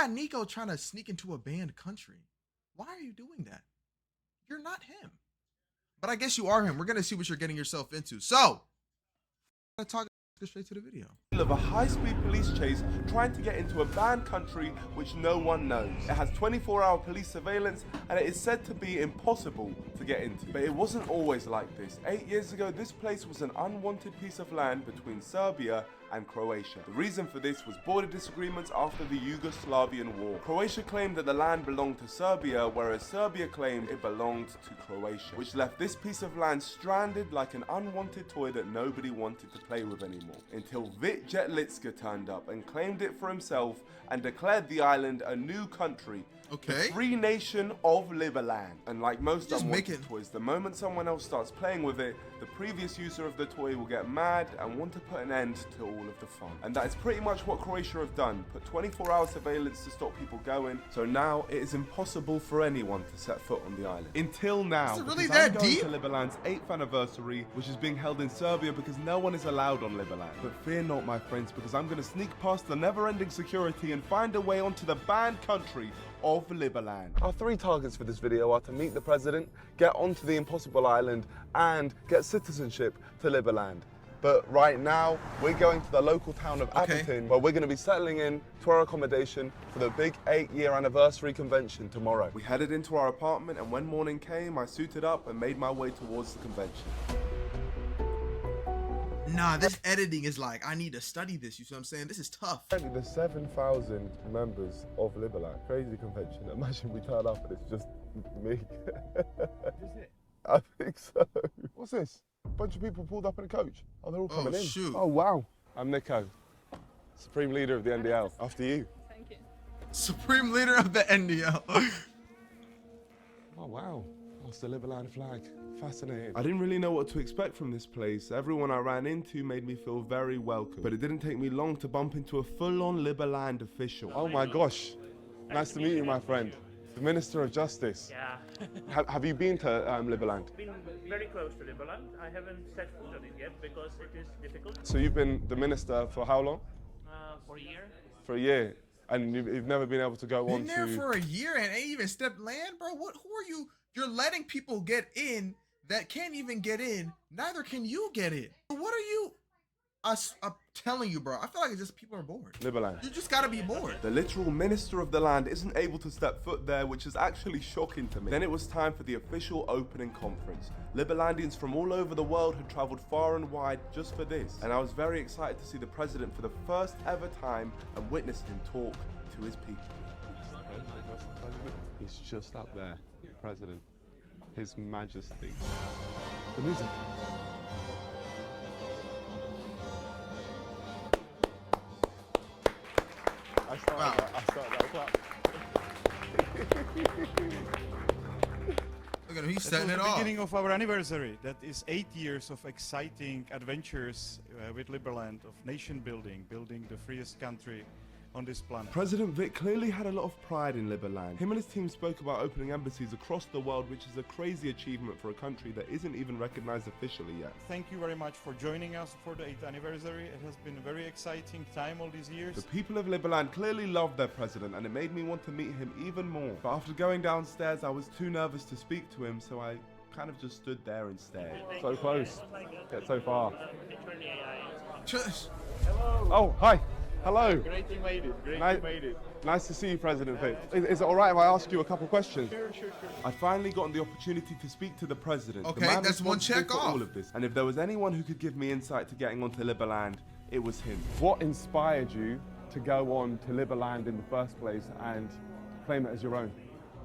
got Niko trying to sneak into a banned country. Why are you doing that? You're not him. But I guess you are him. We're going to see what you're getting yourself into. So, let's go straight to the video. Of a high-speed police chase trying to get into a banned country which no one knows. It has 24-hour police surveillance and it is said to be impossible to get into. But it wasn't always like this. 8 years ago, this place was an unwanted piece of land between Serbia and Croatia. The reason for this was border disagreements after the Yugoslavian war. Croatia claimed that the land belonged to Serbia, whereas Serbia claimed it belonged to Croatia, which left this piece of land stranded like an unwanted toy that nobody wanted to play with anymore. Until Vit Jetlitska turned up and claimed it for himself and declared the island a new country. Okay. The free nation of Liberland. And like most Just unwanted toys, the moment someone else starts playing with it, the previous user of the toy will get mad and want to put an end to all of the fun. And that is pretty much what Croatia have done. Put 24-hour surveillance to stop people going. So now it is impossible for anyone to set foot on the island. Until now. Is it really because that I'm going deep? to Liberland's 8th anniversary, which is being held in Serbia because no one is allowed on Liberland. But fear not, my friends, because I'm going to sneak past the never-ending security and find a way onto the banned country of Liberland. Our 3 targets for this video are to meet the president, get onto the impossible island, and get citizenship to Liberland. But right now, we're going to the local town of Appleton, where we're going to be settling in to our accommodation for the big 8-year anniversary convention tomorrow. We headed into our apartment, and when morning came, I suited up and made my way towards the convention. Nah, this editing is like, I need to study this. You see what I'm saying? This is tough. The 7,000 members of Liberland. Crazy convention. Imagine we turn up and it's just me. Is it? I think so. What's this? A bunch of people pulled up in a coach. Oh, they're all coming in. Shoot. Oh, wow. I'm Niko, Supreme Leader of the NDL. After you. Thank you. Supreme Leader of the NDL. Oh, wow. That's the Liberland flag. Fascinating. I didn't really know what to expect from this place. Everyone I ran into made me feel very welcome. But it didn't take me long to bump into a full-on Liberland official. Oh my gosh. Nice to meet you, my friend. The Minister of Justice. Yeah. Have you been to Liberland? Been very close to Liberland. I haven't set foot on it yet because it is difficult. So you've been the minister for how long? For a year. For a year. And you've never been able to go on Been there to... for a year and ain't even stepped land, bro? Who are you? You're letting people get in that can't even get in. Neither can you get in. What are you? I'm telling you, bro. I feel like it's just people are bored. Liberland. You just gotta be bored. The literal minister of the land isn't able to step foot there, which is actually shocking to me. Then it was time for the official opening conference. Liberlandians from all over the world had traveled far and wide just for this. And I was very excited to see the president for the first ever time and witness him talk to his people. He's just up there, President. His Majesty. The music. I started that clap. Look at him, he's That setting was it the off. beginning of our anniversary. That is 8 years of exciting adventures with Liberland, of nation building, building the freest country on this planet. President Vic clearly had a lot of pride in Liberland. Him and his team spoke about opening embassies across the world, which is a crazy achievement for a country that isn't even recognized officially yet. Thank you very much for joining us for the 8th anniversary. It has been a very exciting time all these years. The people of Liberland clearly loved their president, and it made me want to meet him even more. But after going downstairs, I was too nervous to speak to him, so I kind of just stood there and stared. So close, yet so far. Oh, hi. Hello. Great you made it. Great you made it. Nice to see you, President Vic. Is it all right if I ask you a couple questions? Sure. I'd finally gotten the opportunity to speak to the president. Okay, the man that's one responsible check for off. all of this. And if there was anyone who could give me insight to getting onto Liberland, it was him. What inspired you to go on to Liberland in the first place and claim it as your own?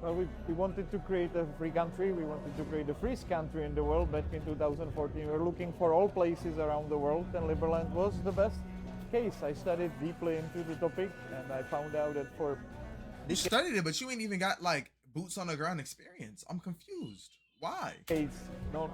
Well, we wanted to create a free country. We wanted to create the freest country in the world back in 2014. We were looking for all places around the world, and Liberland was the best case. I studied deeply into the topic, and I found out that for You studied it, but you ain't even got like boots on the ground experience. I'm confused. Why? decades, not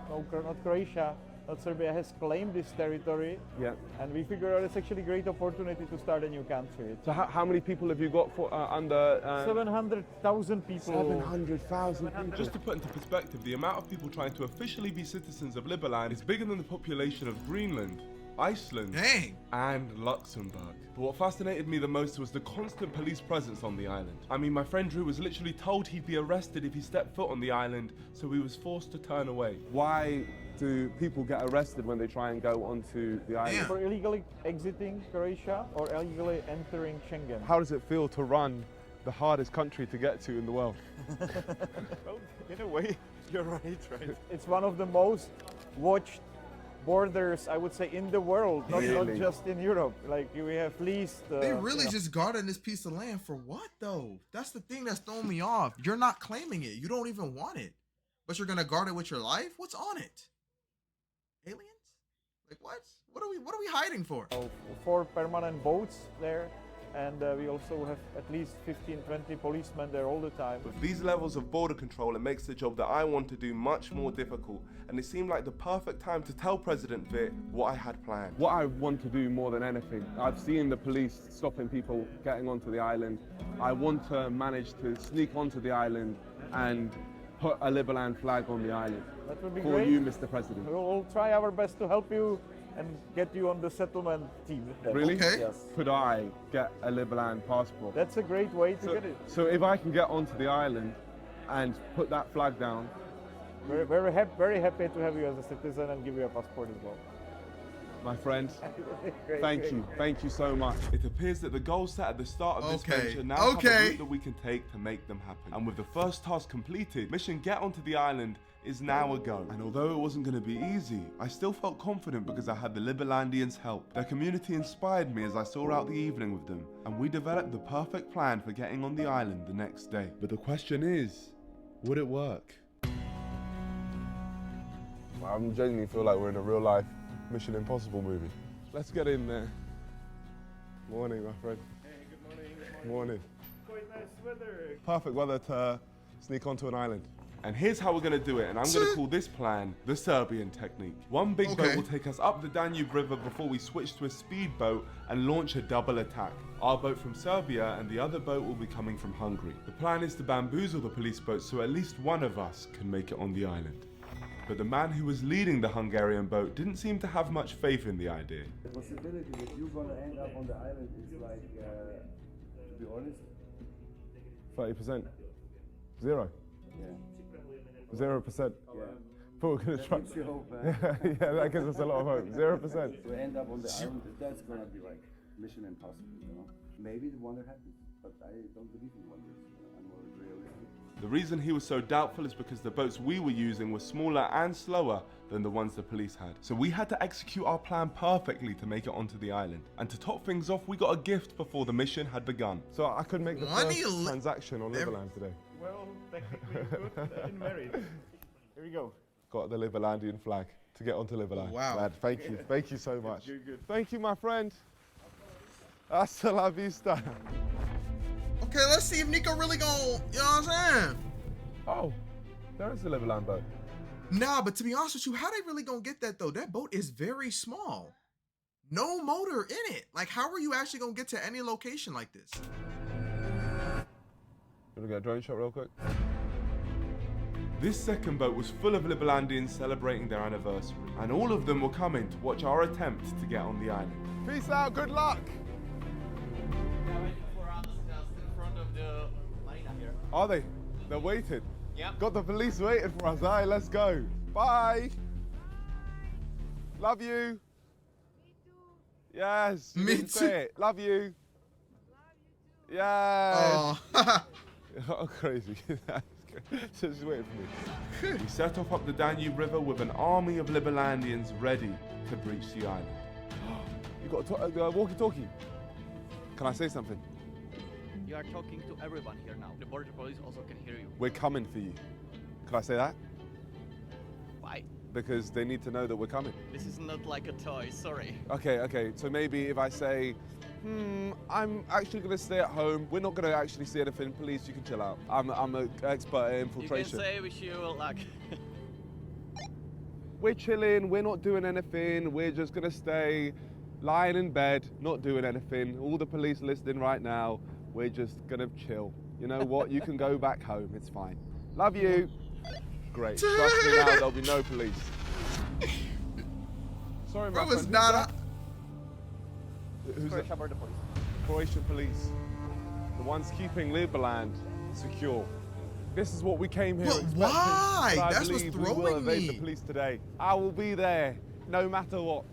Croatia, not Serbia has claimed this territory. Yeah. And we figured out it's actually a great opportunity to start a new country. So how many people have you got for under? 700,000 people. 700,000 people. Just to put into perspective, the amount of people trying to officially be citizens of Liberland is bigger than the population of Greenland. Iceland, Dang. and Luxembourg. But what fascinated me the most was the constant police presence on the island. I mean, my friend Drew was literally told he'd be arrested if he stepped foot on the island, so he was forced to turn away. Why do people get arrested when they try and go onto the island? Yeah. For illegally exiting Croatia or illegally entering Schengen. How does it feel to run the hardest country to get to in the world? Well, in a way, you're right. It's one of the most watched borders, I would say, in the world, not Really? just in Europe. Like, we have least. They really just guarding this piece of land for what though? That's the thing that's throwing me off. You're not claiming it. You don't even want it, but you're gonna guard it with your life. What's on it? Aliens? Like what? What are we hiding for? 4 permanent boats there, and we also have at least 15-20 policemen there all the time. With these levels of border control, it makes the job that I want to do much more difficult, and it seemed like the perfect time to tell President Vitt what I had planned. What I want to do more than anything, I've seen the police stopping people getting onto the island. I want to manage to sneak onto the island and put a Liberland flag on the island. That would be For great. you, Mr. President. We'll try our best to help you and get you on the settlement team. Really? Okay. Yes. Could I get a Liberland passport? That's a great way to So, get it. so if I can get onto the island and put that flag down, Very happy to have you as a citizen and give you a passport as well. my friend, Great, thank great. you. Thank you so much. It appears that the goals set at the start of this Okay, venture now have a okay. route that we can take to make them happen. And with the first task completed, mission Get Onto the Island is now a go. And although it wasn't going to be easy, I still felt confident because I had the Liberlandians' help. Their community inspired me as I saw out the evening with them, and we developed the perfect plan for getting on the island the next day. But the question is, would it work? I genuinely feel like we're in a real life Mission Impossible movie. Let's get in there. Morning, my friend. Hey, good morning. Morning. Quite nice weather. Perfect weather to sneak onto an island. And here's how we're going to do it, and I'm going to call this plan the Serbian technique. One big boat Okay. will take us up the Danube River before we switch to a speedboat and launch a double attack. Our boat from Serbia and the other boat will be coming from Hungary. The plan is to bamboozle the police boat so at least one of us can make it on the island. But the man who was leading the Hungarian boat didn't seem to have much faith in the idea. The possibility that you're gonna end up on the island is like, to be honest, 30%. Zero. yeah. 0%. Yeah. But we're gonna try. Gives you hope, man. Yeah, that gives us a lot of hope. 0%. To end up on the island, that's gonna be like mission impossible, you know. Maybe the wonder happens, but I don't believe in wonders. You know? I'm more realistic. The reason he was so doubtful is because the boats we were using were smaller and slower than the ones the police had. So we had to execute our plan perfectly to make it onto the island. And to top things off, we got a gift before the mission had begun. So I could make the Money first li- transaction on Ev- Liberland today. Well, technically you could in married. Here we go. Got the Liberlandian flag to get onto Liberland. Wow. Lad, thank you so much. Good. Thank you, my friend. Hasta la vista. Okay, let's see if Niko really gonna, you know what I'm saying? Oh, there is a Liberland boat. Nah, but to be honest with you, how they really gonna get that though? That boat is very small. No motor in it. Like, how are you actually gonna get to any location like this? You wanna get a drone shot real quick? This second boat was full of Liberlandians celebrating their anniversary, and all of them were coming to watch our attempt to get on the island. Peace out, good luck. They're waiting for us just in front of the marina here. Are they? They're waiting. Yep. Got the police waiting for us. Aye, let's go. Bye. Love you. Yes. You Me didn't too. say it. Love you. Yes. Oh, Oh, crazy. So she's waiting for me. We set off up the Danube River with an army of Liberlandians ready to breach the island. You got a walkie-talkie. Can I say something? You are talking to everyone here now. The border police also can hear you. We're coming for you. Can I say that? Why? Because they need to know that we're coming. This is not like a toy, sorry. Okay. So maybe if I say, I'm actually going to stay at home. We're not going to actually see anything. Please, you can chill out. I'm an expert in You infiltration. can say wish you luck. We're chilling. We're not doing anything. We're just going to stay lying in bed, not doing anything. All the police listening right now. We're just going to chill. You know what? You can go back home. It's fine. Love you. Great. Trust me now, there'll be no police. Sorry, my bro, friend. it's Who's not that? Who's Croatia Border Police. Croatian police. The ones keeping Liberland secure. This is what we came here But expecting. why? But I That's what's believe we will throwing evade me. the police today. I will be there, no matter what.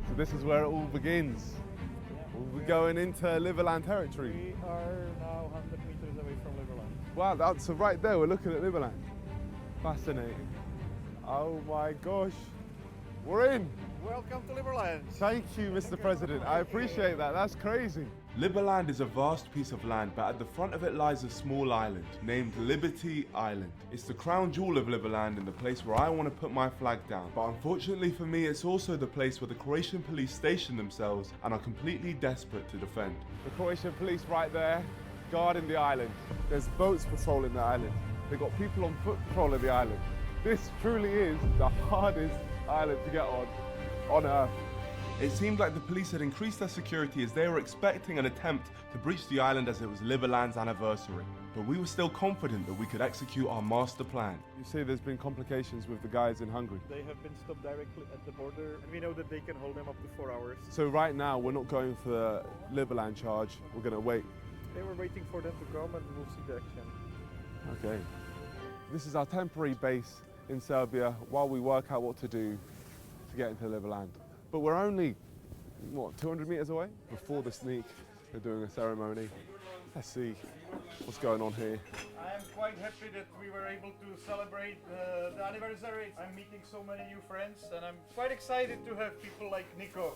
So this is where it all begins. We'll be going into Liberland territory. We are now 100 meters away from Liberland. Wow, so right there, we're looking at Liberland. Fascinating. Oh my gosh. We're in. Welcome to Liberland. Thank you, Mr. President. I appreciate that. That's crazy. Liberland is a vast piece of land, but at the front of it lies a small island named Liberty Island. It's the crown jewel of Liberland and the place where I want to put my flag down. But unfortunately for me, it's also the place where the Croatian police station themselves and are completely desperate to defend. The Croatian police right there, guarding the island. There's boats patrolling the island. They've got people on foot patrolling the island. This truly is the hardest island to get on Earth. It seemed like the police had increased their security as they were expecting an attempt to breach the island as it was Liberland's anniversary. But we were still confident that we could execute our master plan. You see there's been complications with the guys in Hungary. They have been stopped directly at the border, and we know that they can hold them up to 4 hours. So right now we're not going for the Liberland charge. We're going to wait. They were waiting for them to come, and we'll see the action. Okay. This is our temporary base in Serbia while we work out what to do to get into Liberland. But we're only, what, 200 meters away? Before the sneak, they're doing a ceremony. Let's see what's going on here. I am quite happy that we were able to celebrate the anniversary. I'm meeting so many new friends, and I'm quite excited to have people like Niko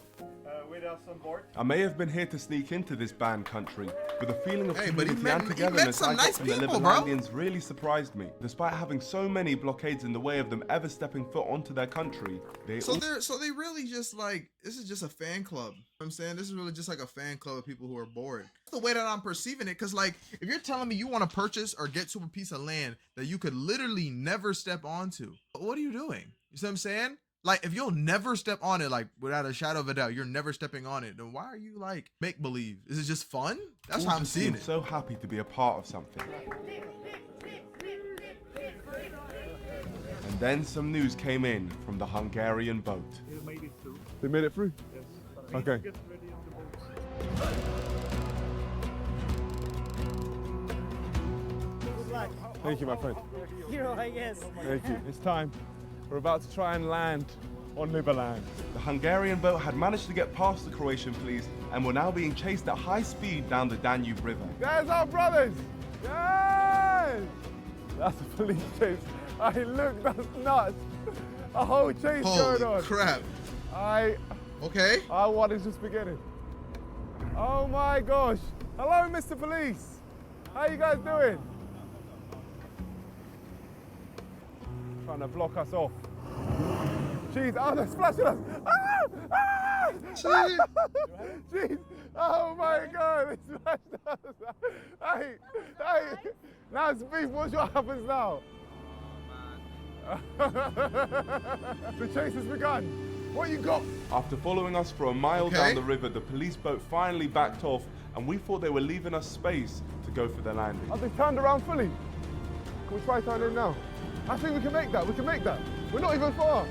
with us on board. I may have been here to sneak into this banned country, but the feeling of Hey, but he community met- and he togetherness met some I got nice from the people, bro. Liberlandians really surprised me. Despite having so many blockades in the way of them ever stepping foot onto their country, they So they really just like, this is just a fan club. You know what I'm saying? This is really just like a fan club of people who are bored. That's the way that I'm perceiving it. Cause like, if you're telling me you want to purchase or get to a piece of land that you could literally never step onto, what are you doing? You see what I'm saying? Like, if you'll never step on it, like without a shadow of a doubt, you're never stepping on it, then why are you like make believe? Is it just fun? That's all how I'm just seeing seemed it. so happy to be a part of something. And then some news came in from the Hungarian boat. They made it through. They made it through? Yes. Okay. Get ready on the boats. Good luck. Thank you, my friend. Hero, I guess. Thank you. It's time. We're about to try and land on Liberland. The Hungarian boat had managed to get past the Croatian police and were now being chased at high speed down the Danube River. There's our brothers! Yes! That's a police chase. Hey, look, that's nuts. A whole chase going Holy on. crap. Okay. Okay. Our one is just beginning. Oh my gosh. Hello, Mr. Police. How you guys doing? Trying to block us off. Jeez, oh, they're splashing us. Ah! Ah! Jeez. Jeez. Oh my God, they splashed us. Hey, hey. Now it's beef, watch what happens now. The chase has begun. What you got? After following us for a mile Okay. down the river, the police boat finally backed off and we thought they were leaving us space to go for their landing. Have they turned around fully? Can we try turning now? I think we can make that, we can make that. We're not even far.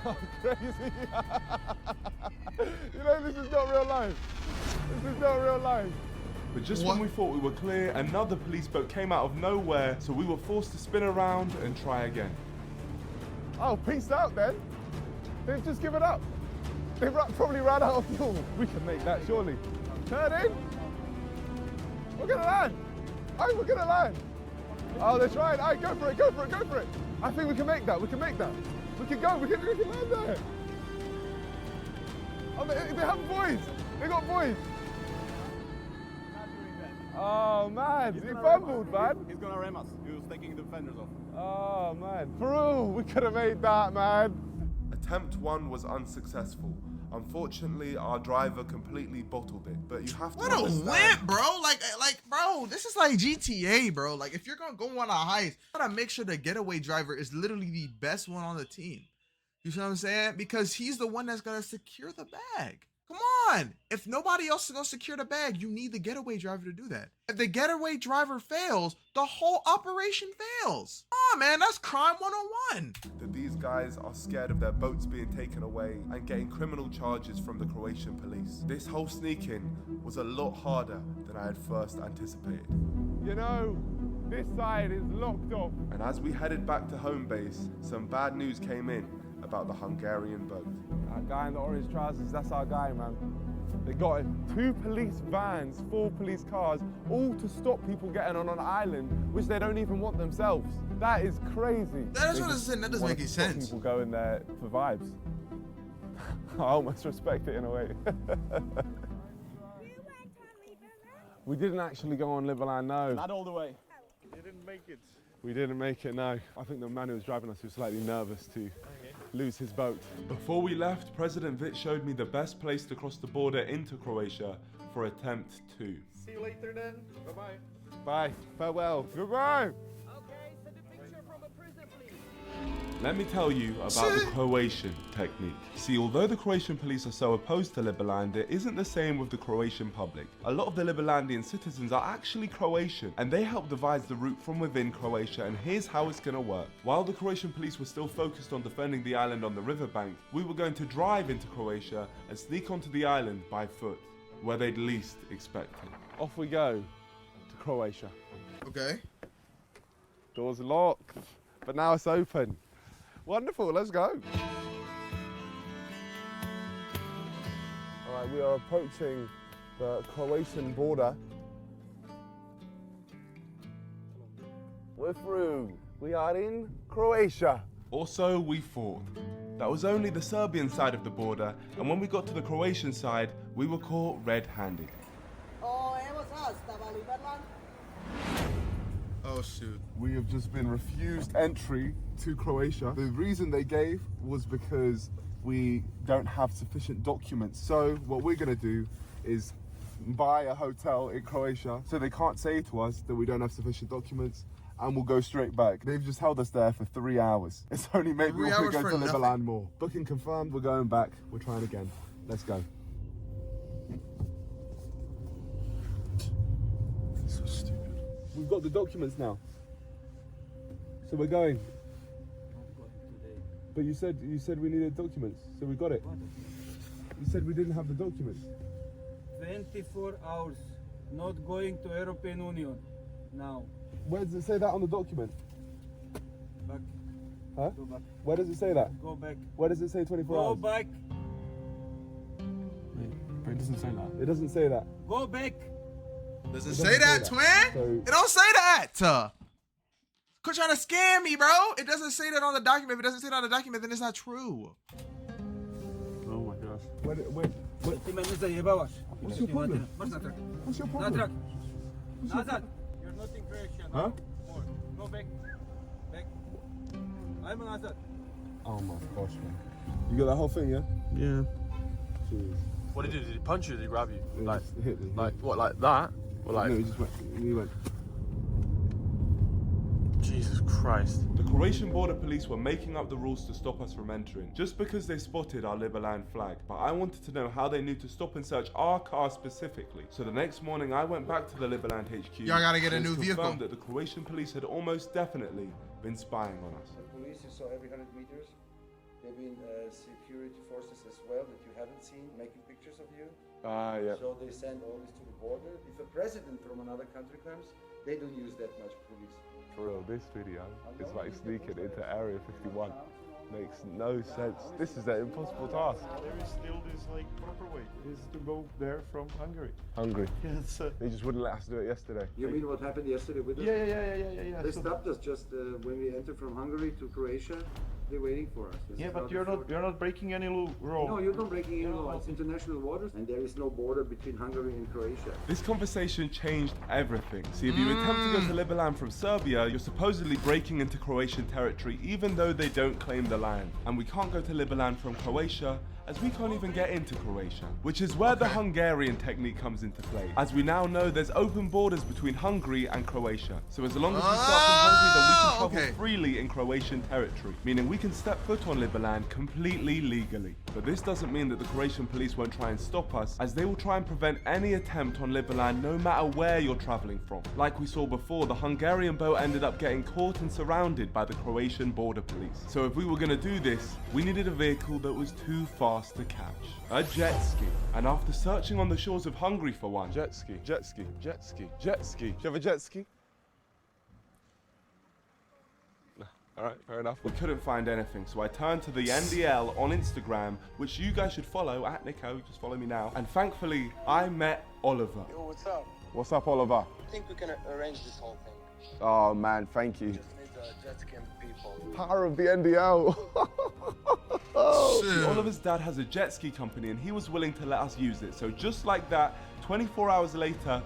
Oh, crazy. You know, this is not real life. This is not real life. But just What? when we thought we were clear, another police boat came out of nowhere, so we were forced to spin around and try again. Oh, peace out then. They've just given up. They've probably ran out of fuel. We can make that, surely. Turn in. We're gonna land. Oh, we're gonna land. Oh, they're trying. All right, go for it, go for it, go for it. I think we can make that, we can make that. We can go, we can land there. Oh, they have boys. They got boys. Oh, man. He fumbled, man. He's gonna ram us. He was taking the fenders off. Oh, man. Peru, we could have made that, man. Attempt 1 was unsuccessful. Unfortunately, our driver completely bottled it. But you have to What a understand. wimp, bro. Like, bro, this is like GTA, bro. Like, if you're gonna go on a heist, you gotta make sure the getaway driver is literally the best one on the team. You see what I'm saying? Because he's the one that's gonna secure the bag. Come on. If nobody else is gonna secure the bag, you need the getaway driver to do that. If the getaway driver fails, the whole operation fails. Come on, man. That's crime 101. That these guys are scared of their boats being taken away and getting criminal charges from the Croatian police. This whole sneak-in was a lot harder than I had first anticipated. You know, this side is locked off. And as we headed back to home base, some bad news came in about the Hungarian boat. That guy in the orange trousers, that's our guy, man. They got 2 police vans, 4 police cars, all to stop people getting on an island, which they don't even want themselves. That is crazy. That's what I'm saying. That doesn't make any sense. People going there for vibes. I almost respect it in a way. We didn't actually go on Liberland, no. Not all the way. You didn't make it. We didn't make it, no. I think the man who was driving us was slightly nervous to lose his boat. Before we left, President Vic showed me the best place to cross the border into Croatia for attempt 2. See you later then. Bye-bye. Bye, farewell, goodbye. Let me tell you about the Croatian technique. See, although the Croatian police are so opposed to Liberland, it isn't the same with the Croatian public. A lot of the Liberlandian citizens are actually Croatian, and they help devise the route from within Croatia, and here's how it's gonna work. While the Croatian police were still focused on defending the island on the riverbank, we were going to drive into Croatia and sneak onto the island by foot, where they'd least expect it. Off we go to Croatia. Okay. Doors locked, but now it's open. Wonderful, let's go. All right, we are approaching the Croatian border. We're through. We are in Croatia. Also, we fought. That was only the Serbian side of the border, and when we got to the Croatian side, we were caught red-handed. Oh shoot. We have just been refused entry to Croatia. The reason they gave was because we don't have sufficient documents. So what we're gonna do is buy a hotel in Croatia so they can't say to us that we don't have sufficient documents, and we'll go straight back. They've just held us there for 3 hours. It's only made me want to go to Liberland more. Booking confirmed, we're going back. We're trying again. Let's go. So stupid. We've got the documents now. So we're going. But you said we needed documents, so we got it. You said we didn't have the documents. 24 hours, not going to European Union now. Where does it say that on the document? Back. Huh? Go back. Where does it say that? Go back. Where does it say 24 Go hours? back. But it doesn't say that. It doesn't say that. Go back. Does it say that, twin? So, It don't say that. Quit trying to scam me, bro. It doesn't say that on the document. If it doesn't say that on the document, then it's not true. oh my gosh. Wait. Ty mnie zajebałaś. What's your problem? Masz na trak. What's your Na problem? trak. Nazad. You're not in Croatia. Huh? More. Go back. Back. I'm Nazad. Oh my gosh, man. You got that whole thing, yeah? Yeah. Jeez. What did he do? Did he punch you? Did he grab you? It Like, just hit me. like what? Like that? Or like? No, he just went. He went. Jesus Christ. The Croatian border police were making up the rules to stop us from entering, just because they spotted our Liberland flag. But I wanted to know how they knew to stop and search our car specifically. So the next morning I went back to the Liberland HQ. Y'all gotta get a and new vehicle. confirmed that the Croatian police had almost definitely been spying on us. The police you saw every 100 meters. There have been security forces as well that you haven't seen making pictures of you. Yeah. So they send all this to the border. If a president from another country comes, they don't use that much police. For real, this video is like sneaking into Area 51. Makes no sense. This is an impossible task. There is still this like proper way. Is to go there from Hungary. Hungry. Yes. They just wouldn't let us do it yesterday. You mean what happened yesterday with us? Yeah. They stopped us just when we entered from Hungary to Croatia. They're waiting for us. This Yeah, is but you're not breaking any rule. No, you're not breaking any law. It's international waters, and there is no border between Hungary and Croatia. This conversation changed everything. See, if you attempt to go to Liberland from Serbia, you're supposedly breaking into Croatian territory even though they don't claim the land. And we can't go to Liberland from Croatia as we can't even get into Croatia, which is where the Hungarian technique comes into play. As we now know, there's open borders between Hungary and Croatia. So as long as we start from Hungary, then we can travel freely in Croatian territory, meaning we can step foot on Liberland completely legally. But this doesn't mean that the Croatian police won't try and stop us, as they will try and prevent any attempt on Liberland no matter where you're traveling from. Like we saw before, the Hungarian boat ended up getting caught and surrounded by the Croatian border police. So if we were going to do this, we needed a vehicle that was too fast to catch. A jet ski. And after searching on the shores of Hungary for one... Jet ski, jet ski, jet ski, jet ski. Do you have a jet ski? All right, fair enough. We couldn't find anything, so I turned to the NDL on Instagram, which you guys should follow, at Niko, just follow me now. And thankfully, I met Oliver. Yo, what's up? What's up, Oliver? I think we can arrange this whole thing. Oh man, thank you. Just need jet ski and people. Power of the NDL. Oliver's dad has a jet ski company and he was willing to let us use it. So just like that, 24 hours later,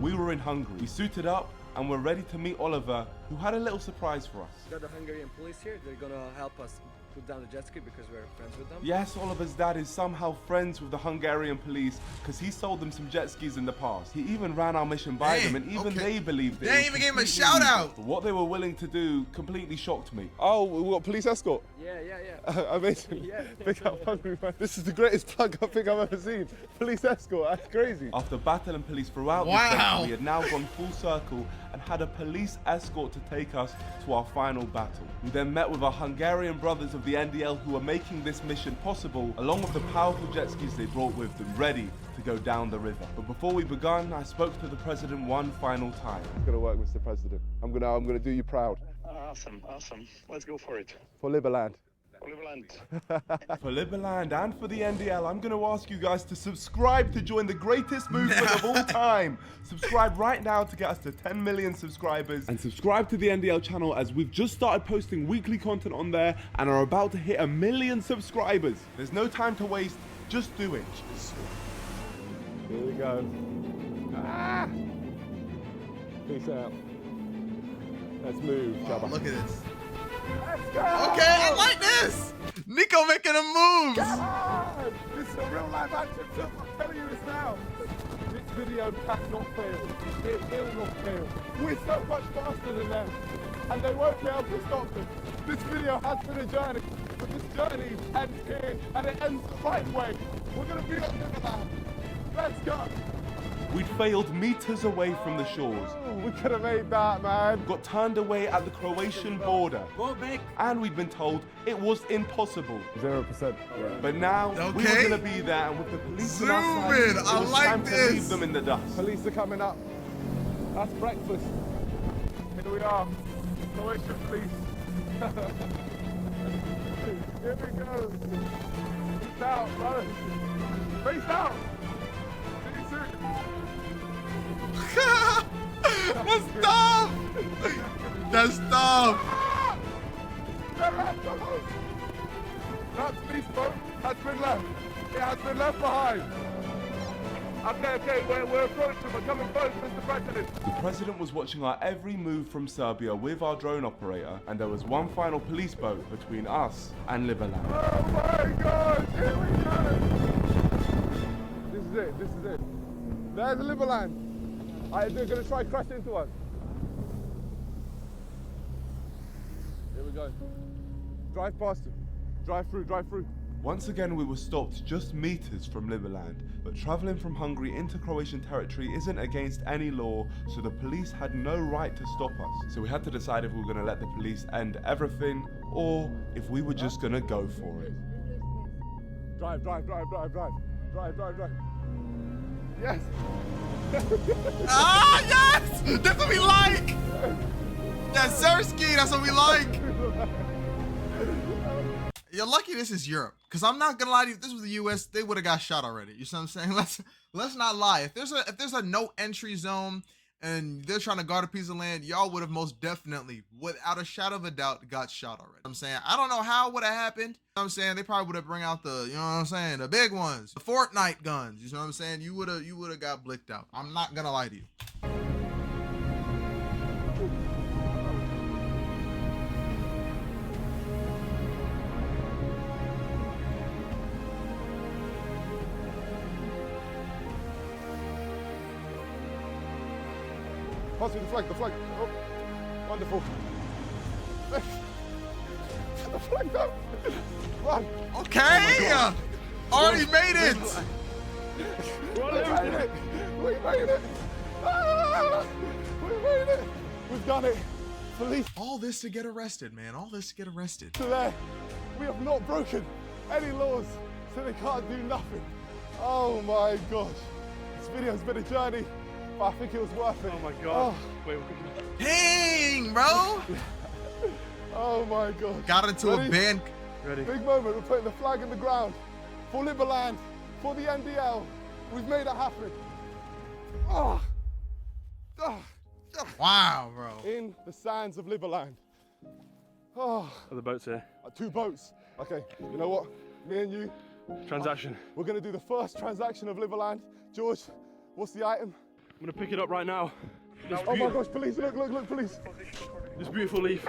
we were in Hungary. We suited up and we're ready to meet Oliver, who had a little surprise for us. Got the Hungarian police here. They're gonna help us put down the jet ski because we're friends with them. Yes, Oliver's dad is somehow friends with the Hungarian police because he sold them some jet skis in the past. He even ran our mission by them, and even they believed it. They even gave him a shout out. But what they were willing to do completely shocked me. Oh, what, police escort? Yeah. Amazing. Yeah. Big up Hungary, man. This is the greatest plug I think I've ever seen. Police escort, that's crazy. After battling police throughout the country, we had now gone full circle and had a police escort to take us to our final battle. We then met with our Hungarian brothers of the NDL who were making this mission possible, along with the powerful jet skis they brought with them, ready to go down the river. But before we began, I spoke to the president one final time. It's gonna work, Mr. President. I'm gonna do you proud. Awesome. Let's go for it. For Liberland. For Liberland and for the NDL, I'm going to ask you guys to subscribe to join the greatest movement of all time. Subscribe right now to get us to 10 million subscribers. And subscribe to the NDL channel, as we've just started posting weekly content on there and are about to hit 1 million subscribers. There's no time to waste, just do it. Here we go. Ah! Peace out. Let's move, Jabba. Look at this. Let's go! Okay, I like this. Niko making a move. Come on! This is a real life action film. I'm telling you this now. This video cannot fail. It will not fail. We're so much faster than them, and they won't be able to stop us. This video has been a journey, but this journey ends here, and it ends the right way. We're gonna be on Liberland. Let's go. We'd failed meters away from the shores. We could have made that, man. Got turned away at the Croatian border. Go back. And we'd been told it was impossible. 0%. But now we were going to be there, and with the police on our side, Zoom in. it I was like time to this. leave them in the dust. Police are coming up. That's breakfast. Here we are. Croatian police. Here we go. Peace out, bro. Peace out. See you soon. That's dumb. That's dumb. That police boat has been left. It has been left behind. Okay, we're approaching. We're coming close, Mr. President. The president was watching our every move from Serbia with our drone operator, and there was one final police boat between us and Liberland. Oh my God! Here we go! This is it. This is it. There's the Liberland. They're gonna try to crash into us. Here we go. Drive past them. Drive through. Drive through. Once again, we were stopped just meters from Liberland, but traveling from Hungary into Croatian territory isn't against any law, so the police had no right to stop us. So we had to decide if we were going to let the police end everything, or if we were just going to go for it. Drive. Yes! Ah, yes! That's what we like! Yes, Sirski, that's what we like! You're lucky this is Europe, because I'm not gonna lie to you, if this was the US, they would have got shot already. You see what I'm saying? Let's not lie. If there's a no entry zone and they're trying to guard a piece of land, y'all would have most definitely, without a shadow of a doubt, got shot already. I'm saying, I don't know how it would have happened. You know what I'm saying? They probably would have bring out the, you know what I'm saying, the big ones, the Fortnite guns. You know what I'm saying? You would have got blicked out. I'm not gonna lie to you. Pass me the flag, the flag. Oh, wonderful. The flag down. Run. Okay. Already made it. We made it. We made it. Ah, we made it. We've done it. Police. All this to get arrested, man. All this to get arrested. There. We have not broken any laws, so they can't do nothing. Oh my gosh. This video's been a journey, but I think it was worth it. Oh my god. Oh. Wait, Dang, bro. Oh my god. Got into a band. Ready? Big moment. We're putting the flag in the ground for Liberland, for the NDL. We've made it happen. Oh. Oh. Wow, bro. In the sands of Liberland. Oh. Are the boats here? 2 boats. Okay, you know what? Me and you. Transaction. We're gonna do the first transaction of Liberland. George, what's the item? I'm gonna pick it up right now. Oh my gosh, police, look, police. This beautiful leaf.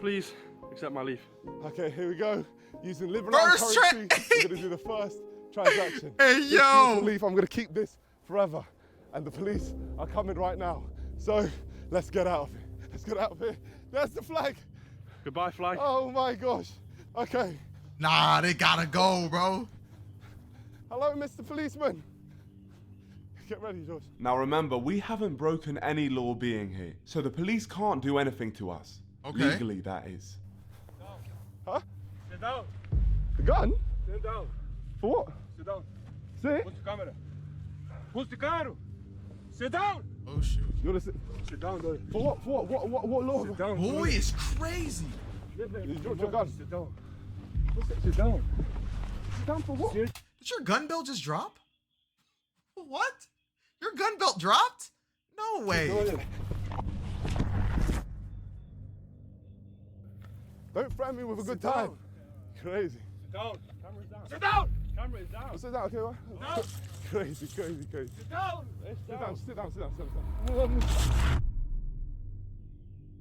Please accept my leaf. Okay, here we go. Using Liberland First currency, we're gonna do the first transaction. Hey, This yo. beautiful leaf, I'm gonna keep this forever. And the police are coming right now. So, let's get out of here. Let's get out of here. There's the flag. Goodbye, flag. Oh my gosh. Okay. Nah, they gotta go, bro. Hello, Mr. Policeman. Get ready, George. Now remember, we haven't broken any law being here, so the police can't do anything to us. Okay. Legally, that is. Huh? Sit down. The gun? Sit down. For what? Sit down. Sit. Put the camera. Put the camera. Sit down. Oh shoot. You wanna sit? Sit down, boy. For what law? Sit down. Boy, it's crazy. You dropped your gun. Sit down. Sit down. Sit down for what? Did your gun belt just drop? What? Your gun belt dropped? No way. Don't threaten me with a good time. Crazy. Sit down. Camera's down. Sit down. Camera is down. Sit down, okay, what? Down. Crazy. Sit down. Sit down.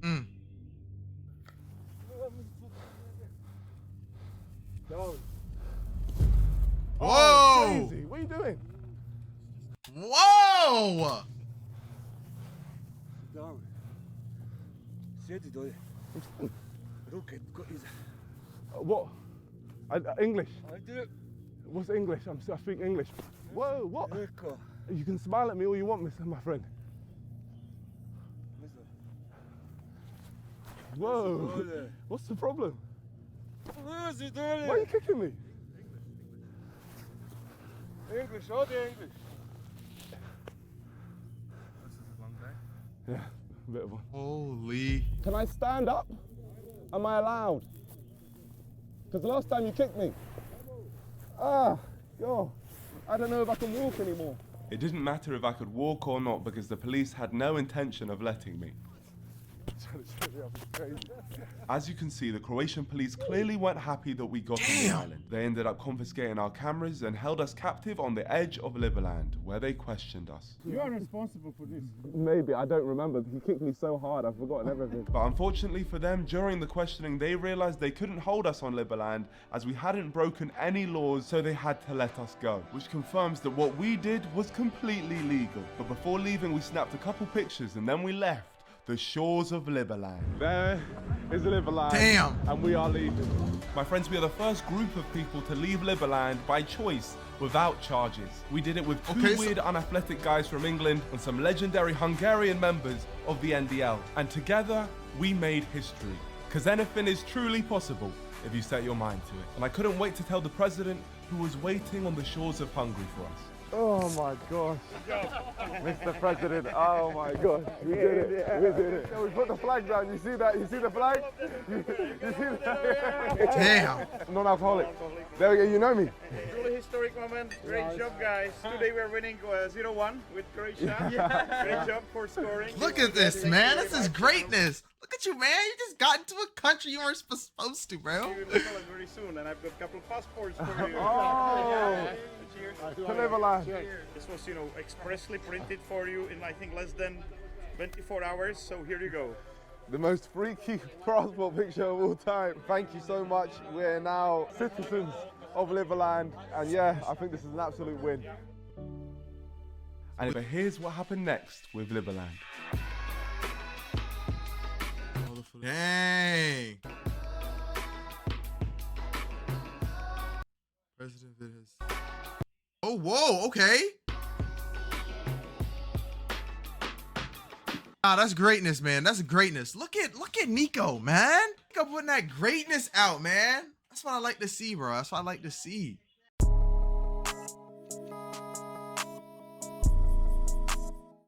Mm. Down. Whoa! Oh, crazy. What are you doing? Whoa! Down. Sit down. What? English. I do. What's English? I speak English. Whoa, what? Niko. You can smile at me all you want, my friend. Whoa. What's the problem? Why are you kicking me? English, all the English. Yeah, a bit of one. Holy. Can I stand up? Am I allowed? Because last time you kicked me. I don't know if I can walk anymore. It didn't matter if I could walk or not because the police had no intention of letting me. As you can see, the Croatian police clearly weren't happy that we got on the island. They ended up confiscating our cameras and held us captive on the edge of Liberland, where they questioned us. You are responsible for this. Maybe, I don't remember. He kicked me so hard, I've forgotten everything. But unfortunately for them, during the questioning, they realized they couldn't hold us on Liberland as we hadn't broken any laws, so they had to let us go, which confirms that what we did was completely legal. But before leaving, we snapped a couple pictures and then we left the shores of Liberland. There is Liberland. Damn. And we are leaving. My friends, we are the first group of people to leave Liberland by choice without charges. We did it with two weird unathletic guys from England and some legendary Hungarian members of the NDL. And together, we made history. Because anything is truly possible if you set your mind to it. And I couldn't wait to tell the president who was waiting on the shores of Hungary for us. Oh my gosh. Mr. President, oh my gosh. We did it. We did it. We put the flag down. You see that? You see the flag? You see that? Damn. Non-alcoholic. There we go. You know me. Truly historic moment. Great job, guys. Today we're winning 0-1 with Croatia. Great job for scoring. Look at this, man. This is greatness. Look at you, man. You just got into a country you weren't supposed to, bro. We will call it very soon, and I've got a couple of passports for you. Oh. Cheers. To Liberland. This was, expressly printed for you in, I think, less than 24 hours. So here you go. The most freaky passport picture of all time. Thank you so much. We're now citizens of Liberland, and yeah, I think this is an absolute win. And here's what happened next with Liberland. Dang. President has. Oh, whoa, okay. Ah, that's greatness, man. That's greatness. Look at Niko, man. Niko putting that greatness out, man. That's what I like to see, bro. That's what I like to see.